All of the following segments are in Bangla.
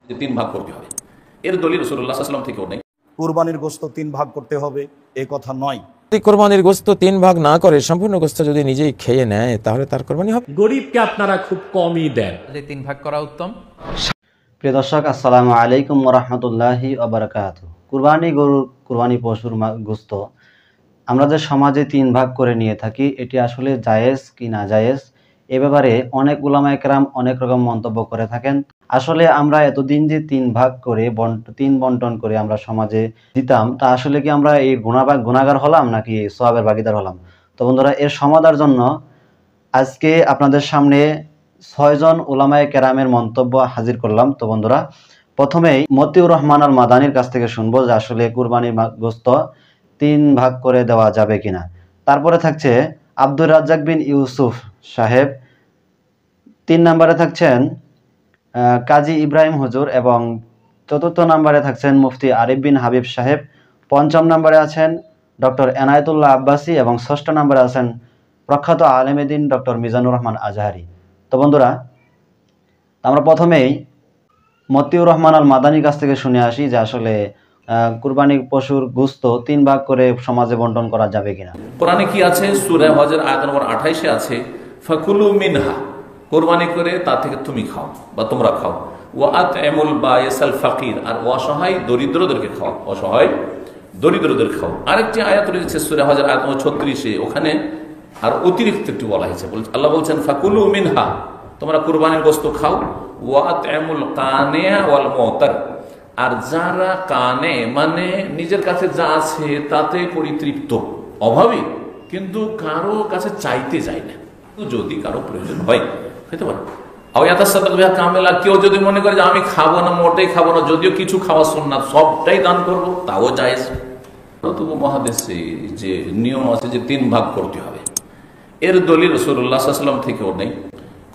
যে 3 ভাগ করতে হবে, এর দলিল রাসূলুল্লাহ সাল্লাল্লাহু আলাইহি ওয়াসাল্লাম থেকেও নেই। কুরবানির গোশত 3 ভাগ করতে হবে এই কথা নয়। যদি কোরবানির গোশত 3 ভাগ না করে সম্পূর্ণ গোশত যদি নিজেই খেয়ে নেয় তাহলে তার কোরবানি হবে। গরিবকে আপনারা খুব কমই দেন, 3 ভাগ করা উত্তম। প্রিয় দর্শক, আসসালামু আলাইকুম ওয়া রাহমাতুল্লাহি ওয়া বারাকাতুহু। কুরবানি গরুর, কুরবানি পশুর গোশত আমরা যে সমাজে 3 ভাগ করে নিয়ে থাকি, এটি আসলে জায়েজ কি না জায়েজ এ ব্যাপারে অনেক উলামায়ে কেরাম অনেক রকম মন্তব্য করে থাকেন। আসলে আমরা এতদিন যে 3 ভাগ করে 3 বন্টন করে আমরা সমাজে দিতাম, তা আসলে কি আমরা এই গুনাহগার হলাম নাকি সওয়াবের ভাগীদার হলাম? তো বন্ধুরা, এর সমাধানের জন্য আজকে আপনাদের সামনে 6 জন উলামায়ে কেরামের মন্তব্য হাজির করলাম। তো বন্ধুরা, প্রথমেই মতিউর রহমান আল মাদানির কাছ থেকে শুনবো যে আসলে কুরবানির গোশত 3 ভাগ করে দেওয়া যাবে কিনা। তারপরে থাকছে আব্দুর রাজ্জাক বিন ইউসুফ সাহেব, 3 নম্বরে থাকছেন কাজী ইব্রাহিম হুজুর এবং 4র্থ নম্বরে থাকছেন মুফতি আরিফ বিন হাবিব সাহেব, 5ম নম্বরে আছেন ডক্টর এনায়েতুল্লাহ আব্বাসী এবং 6ষ্ঠ নম্বরে আছেন প্রখ্যাত আলেমে দ্বীন ডক্টর মিজানুর রহমান আজহারি। তো বন্ধুরা, আমরা প্রথমেই মতিউর রহমান আল মাদানির কাছ থেকে শুনে আসি যে আসলে কুরবানি পশুর গোশত 3 ভাগ করে সমাজে বন্টন করা যাবে কিনা। কোরআনে কি আছে? সূরা হজের আয়াত নম্বর 28 এ আছে ফাকুলু মিনহা, কোরবানি করে তা থেকে তুমি খাও বা তোমরা খাও, ওয়া আত'ইমুল বায়িসাল ফাকির, আর অসহায় দরিদ্রদেরকে খাও, অসহায় দরিদ্রদের খাও। আরেকটি আয়াত রয়েছে সূরা হজের আয়াত নম্বর 36 এ, ওখানে আর অতিরিক্ত একটু বলা হয়েছে। আল্লাহ বলছেন ফাকুলু মিনহা, তোমরা কুরবানির গোশত খাও, ওয়া আত'ইমুল কানিয়া ওয়াল মুতার, আর যারা কানে মানে নিজের কাছে যা আছে তাতে পরিতৃপ্ত, অভাবী, কিন্তু কারো কাছে চাইতে যায় না, যদি কারো প্রয়োজন হয় খেতে পারে। কামেলা, কেউ যদি মনে করে যে আমি খাবো না, মোটেই খাবো না, যদিও কিছু খাওয়া সুন্নাত, সবটাই দান করবো, তাও জায়েজ। তবু মহাদেশে যে নিয়ম আছে যে 3 ভাগ করতে হবে, এর দলিল রাসূলুল্লাহ সাল্লাল্লাহু আলাইহি ওয়াসাল্লাম থেকেও নেই,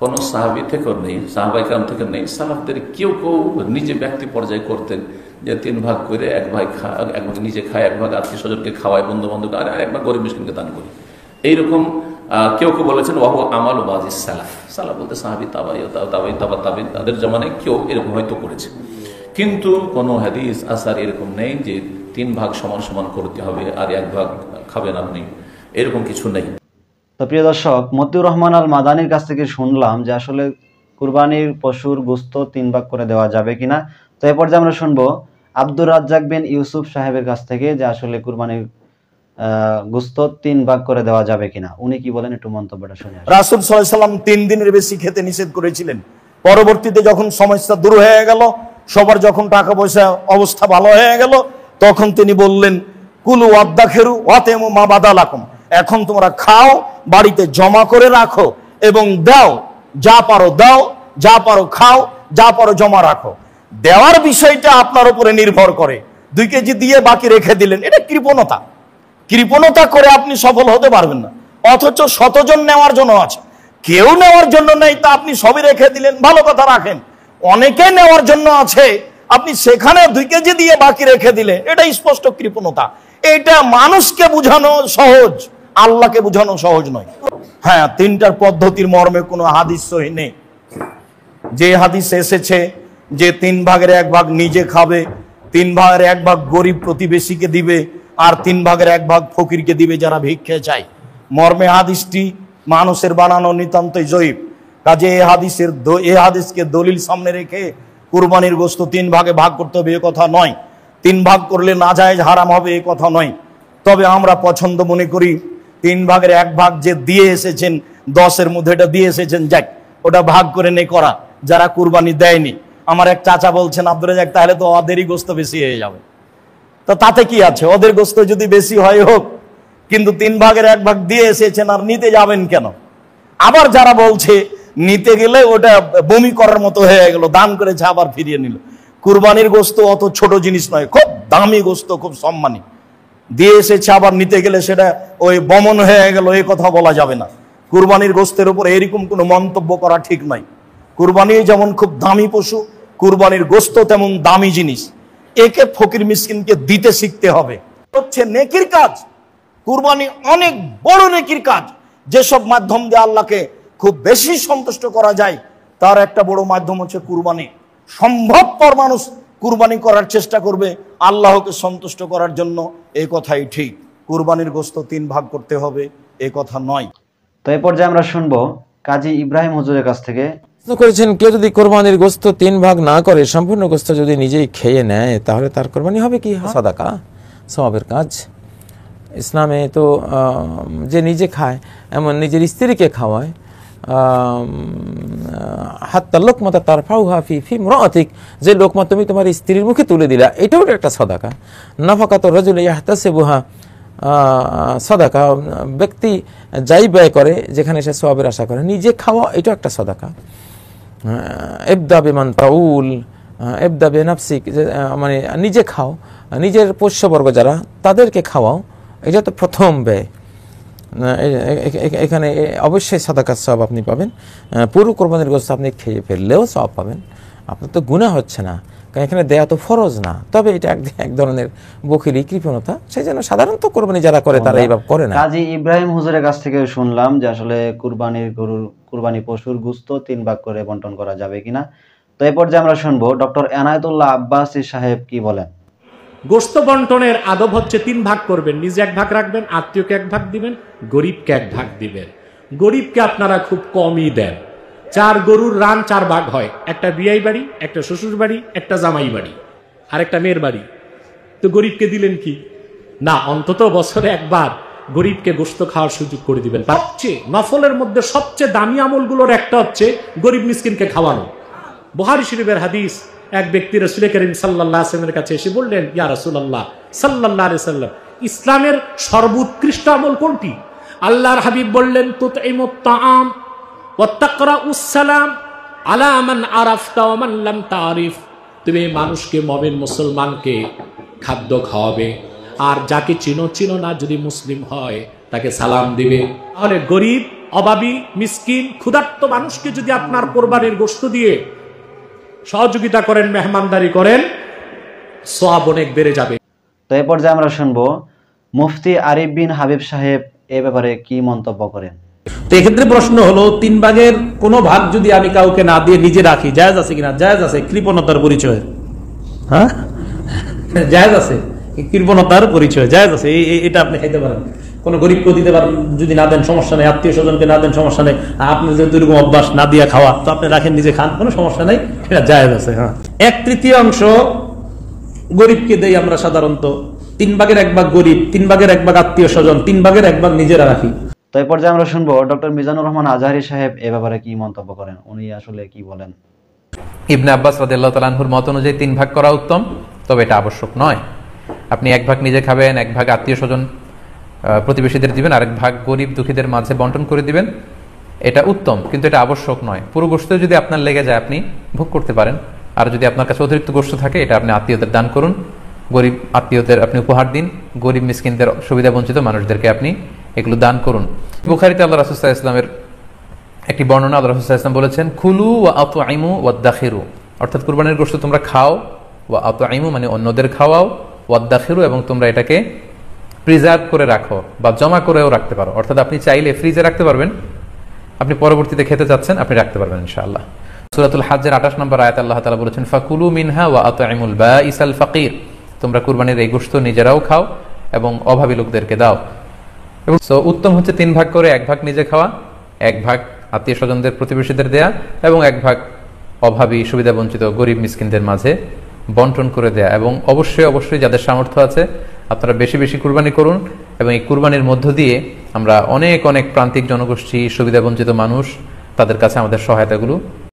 কোনো সাহাবী থেকেও নেই, সাহাবায়ে কেরাম থেকে নেই। সালাফদের কেউ নিজে ব্যক্তি পর্যায়ে করতেন যে 3 ভাগ করে এক ভাগ নিজে খায়, 1 ভাগ আত্মীয় স্বজনকে খাওয়ায়, বন্ধু বান্ধবকে, আর 1 ভাগ গরিব মিসকিনকে দান করি। এইরকম কেউ বলেছেন ওয়াহু আমালু বাযিস সালাফ, সালাফ বলতে সাহাবী, তাবাঈ, তাদের জামানায় কেউ এরকম হয়তো করেছে, কিন্তু কোনো হাদিস আসার এরকম নেই যে 3 ভাগ সমান সমান করতে হবে আর 1 ভাগ খাবেন আপনি, এরকম কিছু নেই। তো প্রিয় দর্শক, মতিউর রহমান আল মাদানির কাছ থেকে শুনলাম যে আসলে কুরবানির পশুর গোশত 3 ভাগ করে দেওয়া যাবে কিনা। তো এরপর যে আমরা শুনবো আব্দুর রাজ্জাক বিন ইউসুফ সাহেবের কাছ থেকে যে আসলে কুরবানির গোশত 3 ভাগ করে দেওয়া যাবে কিনা, উনি কি বলেন একটু মন্তব্যটা শুনে আসি। রাসূল সাল্লাল্লাহু আলাইহি ওয়াসাল্লাম 3 দিনের বেশি খেতে নিষেধ করেছিলেন। পরবর্তীতে যখন সমস্যা দূর হয়ে গেল, সবার যখন টাকা পয়সা অবস্থা ভালো হয়ে গেল, তখন তিনি বললেন কুলু ওয়াদ্দাখিরু ওয়াতিমু মা বাদালাকুম, এখন তোমরা খাও, বাড়িতে জমা করে রাখো এবং দাও, যা পারো দাও, যা পারো খাও, যা পারো জমা রাখো। দেওয়ার বিষয়টা আপনার উপরে নির্ভর করে। 2 কেজি দিয়ে বাকি রেখে দিলেন, এটা কৃপণতা করে আপনি সফল হতে পারবেন না। অথচ 100 জন নেওয়ার জন্য আছে, কেউ নেওয়ার জন্য নেই, তা আপনি সবই রেখে দিলেন, ভালো কথা রাখেন। অনেকে নেওয়ার জন্য আছে, আপনি সেখানে 2 কেজি দিয়ে বাকি রেখে দিলে, এটা স্পষ্ট কৃপণতা। এটা মানুষকে বোঝানো সহজ, আল্লাহকে বোঝানো সহজ নয়। হ্যাঁ, 3টার পদ্ধতির মর্মে কোনো হাদিস সহিহ নেই। যে হাদিস এসেছে যে 3 ভাগের 1 ভাগ নিজে খাবে, 3 ভাগের 1 ভাগ গরিব প্রতিবেশীকে দিবে, আর 3 ভাগের 1 ভাগ ফকিরকে দিবে যারা ভিক্ষে চায়, মর্মে হাদিসটি মানুষের বানানো নিতান্তই জয়ীফ। কাজে এই হাদিসকে দলিল সামনে রেখে কুরবানির গোশত 3 ভাগে ভাগ করতে হবে এ কথা নয়, 3 ভাগ করলে নাজায়েজ হারাম হবে এ কথা নয়। তবে আমরা পছন্দ মনে করি 3 ভাগের 1 ভাগ যে দিয়ে এসেছেন, 10-এর মধ্যে এটা দিয়ে এসেছেন, যাক ওটা ভাগ করে নে করা, যারা কুরবানি দেয়নি। আমার এক চাচা বলছেন, আব্দুর রাজ্জাক, তাহলে তো ওদেরই গোশত বেশি হয়ে যাবে। তো তাতে কি আছে, ওদের গোশত যদি বেশি হয় হোক, কিন্তু 3 ভাগের 1 ভাগ দিয়ে এসেছেন আর নিতে যাবেন কেন? আবার যারা বলছে নিতে গেলে ওটা বমি করার মতো হয়ে গেল, দান করেছে আবার ফিরিয়ে নিল। কুরবানির গোশত অত ছোট জিনিস নয়, খুব দামি গোশত, খুব সম্মানী, দিয়ে এসেছে আবার নিতে গেলে সেটা ওই বমন হয়ে গেল, এই কথা বলা যাবে না। কুরবানির গোশতের উপর এরকম কোনো মন্তব্য করা ঠিক নয়। কুরবানি যেমন খুব দামি পশু, কুরবানির গোশত তেমন দামি জিনিস, একে ফকির মিসকিনকে দিতে শিখতে হবে। হচ্ছে নেকির কাজ, কুরবানি অনেক বড় নেকির কাজ। যেসব মাধ্যম দিয়ে আল্লাহকে খুব বেশি সন্তুষ্ট করা যায়, তার একটা বড় মাধ্যম হচ্ছে কুরবানি। সম্ভবপর মানুষ কুরবানি করার চেষ্টা করবে আল্লাহকে সন্তুষ্ট করার জন্য, এই কথাই ঠিক। কুরবানির গোশত 3 ভাগ করতে হবে এই কথা নয়। তো এই পর্যায়ে আমরা শুনবো কাজী ইব্রাহিম হুজুরের কাছ থেকে। প্রশ্ন করেছেন, কেউ যদি কোরবানির গোশত 3 ভাগ না করে সম্পূর্ণ গোশত যদি নিজেই খেয়ে নেয় তাহলে তার কোরবানি হবে কি? সাদাকা, সওয়াবের কাজ। ইসলামে তো যে নিজে খায় এমন নিজের স্ত্রীকে খাওয়ায়, হাত্তা লোকমাতা তার ফাউহা ফি ফি ইমরাতিক, যে লোকমা তুমি তোমার স্ত্রীর মুখে তুলে দিলা, এটাও একটা সাদাকা। নাফাকাত রাজুল ইয়াহতাসিবুহা সাদাকা, ব্যক্তি যাই ব্যয় করে যেখানে সে সওয়াবের আশা করে, নিজে খাওয়া এটা একটা সাদাকা। ইবদা বিমান তাউল ইবদা বিনাফসিক, মানে নিজে খাও, নিজের পোষ্যবর্গ যারা তাদেরকে খাওয়াও, এটা তো প্রথম ব্যয়। এখানে অবশ্যই সাদাকার সওয়াব আপনি পাবেন। পুরো কোরবানির গোশত আপনি খেয়ে ফেললেও সওয়াব পাবেন, আপনার তো গুনাহ হচ্ছে না, কারণ এখানে দেয়া তো ফরজ না। তবে এটা এক ধরনের বখিলি, কৃপণতা, সেই জন্য সাধারণত কোরবানি যারা করে তারা এইভাবে করে না। কাজী ইব্রাহিম হুজুরের কাছ থেকে শুনলাম যে আসলে কুরবানি পশুর গোশত 3 ভাগ করে বন্টন করা যাবে কিনা। তো এই পর্যায়ে আমরা শুনবো ডক্টর এনায়েতুল্লাহ আব্বাসী সাহেব কি বলেন। গোশত বন্টনের আদব হচ্ছে 3 ভাগ করবেন, নিজে 1 ভাগ রাখবেন, আত্মীয়কে 1 ভাগ দিবেন, গরিবকে 1 ভাগ দিবেন। গরিবকে আপনারা খুব কমই দেন। 4 গরুর রান 4 ভাগ হয়, একটা বিয়াই বাড়ি, একটা শ্বশুর বাড়ি, একটা জামাই বাড়ি, আর একটা মেয়ের বাড়ি। তো গরিবকে দিলেন কি না, অন্তত বছরে 1 বার গরিবকে গোশত খাওয়ার সুযোগ করে দিবেন। তার চেয়ে নফলের মধ্যে সবচেয়ে দামি আমলগুলোর একটা হচ্ছে গরিব মিসকিনকে খাওয়ানো। বুখারী শরীফের হাদিস, এক ব্যক্তি রাসূল করিম সাল্লাল্লাহু আলাইহি ওয়াসাল্লামের কাছে এসে বললেন, ইয়া রাসূলুল্লাহ সাল্লাল্লাহু আলাইহি ওয়াসাল্লাম, ইসলামের সর্বোৎকৃষ্ট আমল কোনটি? আল্লাহর হাবিব বললেন, তুতঈমুত তাআম ওয়া তাকরাউস সালাম আলা মান আরাফতা ওয়া মান লাম তারিফ। তুমি মানুষকে, মুমিন মুসলমানকে খাদ্য খাওয়াবে, আর যাকে চিনো না যদি মুসলিম হয় তাকে সালাম দিবে। তাহলে গরিব, অভাবী, মিসকিন, ক্ষুধার্ত মানুষকে যদি আপনার কোরবানির গোশত দিয়ে সহযোগিতা করেন, মেহমানদারি করেন, সওয়াব অনেক বেড়ে যাবে। তো এই পর্যায়ে আমরা শুনবো মুফতি আরিফ বিন হাবিব সাহেব এ ব্যাপারে কি মন্তব্য করেন। তো এক্ষেত্রে প্রশ্ন হলো, 3 ভাগের কোনো ভাগ যদি আমি কাউকে না দিয়ে নিজে রাখি, জায়েজ আছে কিনা? জায়েজ আছে, কৃপণতার পরিচয়। হ্যাঁ, জায়েজ আছে, কৃপণতার পরিচয়, জায়েজ আছে, এটা আপনি খাইতে পারেন। কোনো গরিবকে দিতে পারেন, যদি না দেন সমস্যা নেই, আত্মীয় স্বজনকে না দেন সমস্যা নেই, আপনার যেহেতু এরকম অভ্যাস না দিয়া খাওয়া, তো আপনি রাখেন, নিজে খান, কোনো সমস্যা নেই, এটা জায়েজ আছে। হ্যাঁ, 1/3 গরিবকে দেই আমরা সাধারণত, 3 ভাগের 1 ভাগ গরিব, 3 ভাগের 1 ভাগ আত্মীয় স্বজন, 3 ভাগের 1 ভাগ নিজেরা রাখি। তো এই পর্যায়ে আমরা শুনবো ডক্টর মিজানুর রহমান আজহারী সাহেব এ ব্যাপারে কি মন্তব্য করেন, উনি আসলে কি বলেন। ইবনে আব্বাস রাদিয়াল্লাহু তাআলা আনহুর মত অনুযায়ী 3 ভাগ করা উত্তম, তবে এটা আবশ্যক নয়। আপনি 1 ভাগ নিজে খাবেন, 1 ভাগ আত্মীয় স্বজন প্রতিবেশীদের দিবেন, আরেক ভাগ গরিব দুঃখীদের মাঝে বন্টন করে দিবেন, এটা উত্তম, কিন্তু এটা আবশ্যক নয়। পুরো গোশত যদি আপনার লেগে যায় আপনি ভোগ করতে পারেন, আর যদি আপনার কাছে অতিরিক্ত গোশত থাকে এটা আপনি আত্মীয়দের দান করুন, গরিব আত্মীয়দের আপনি উপহার দিন, গরিব মিসকিনদের, সুবিধা বঞ্চিত মানুষদেরকে আপনি এগুলো দান করুন। বুখারীতে আল্লাহ রাসূল সাল্লাল্লাহু আলাইহি ওয়াসাল্লামের একটি বর্ণনা, আল্লাহ রাসূল সাল্লাল্লাহু আলাইহি ওয়াসাল্লাম বলেছেন, কুলু ওয়া আতঈমু ওয়াদাখিরু, অর্থাৎ কুরবানির গোশত তোমরা খাও, ওয়া আতঈমু মানে অন্যদের খাওয়াও, ওয়াদাখিরু এবং তোমরা এটাকে প্রিজার্ভ করে রাখো বা জমা করেও রাখতে পারো, অর্থাৎ আপনি চাইলে ফ্রিজে রাখতে পারবেন, আপনি পরবর্তীতে খেতে চাচ্ছেন আপনি রাখতে পারবেন ইনশাআল্লাহ। সূরাতুল হজ্জের 28 নম্বর আয়াতে আল্লাহ তাআলা বলেছেন, ফাকুলু মিনহা ওয়া আতঈমুল বাঈসাল ফাকির, তোমরা কুরবানির এই গোশত নিজেরাও খাও এবং অভাবী লোকদেরকে দাও। এবং উত্তম হচ্ছে 3 ভাগ করে 1 ভাগ নিজে খাওয়া, 1 ভাগ আত্মীয় স্বজনদের প্রতিবেশীদের দেয়া এবং 1 ভাগ অভাবী সুবিধা বঞ্চিত গরিব মিসকিনদের মাঝে বন্টন করে দেয়া। এবং অবশ্যই যাদের সামর্থ্য আছে আপনারা বেশি বেশি কুরবানি করুন, এবং এই কুরবানির মধ্য দিয়ে আমরা অনেক প্রান্তিক জনগোষ্ঠী, সুবিধা বঞ্চিত মানুষ, তাদের কাছে আমাদের সহায়তাগুলো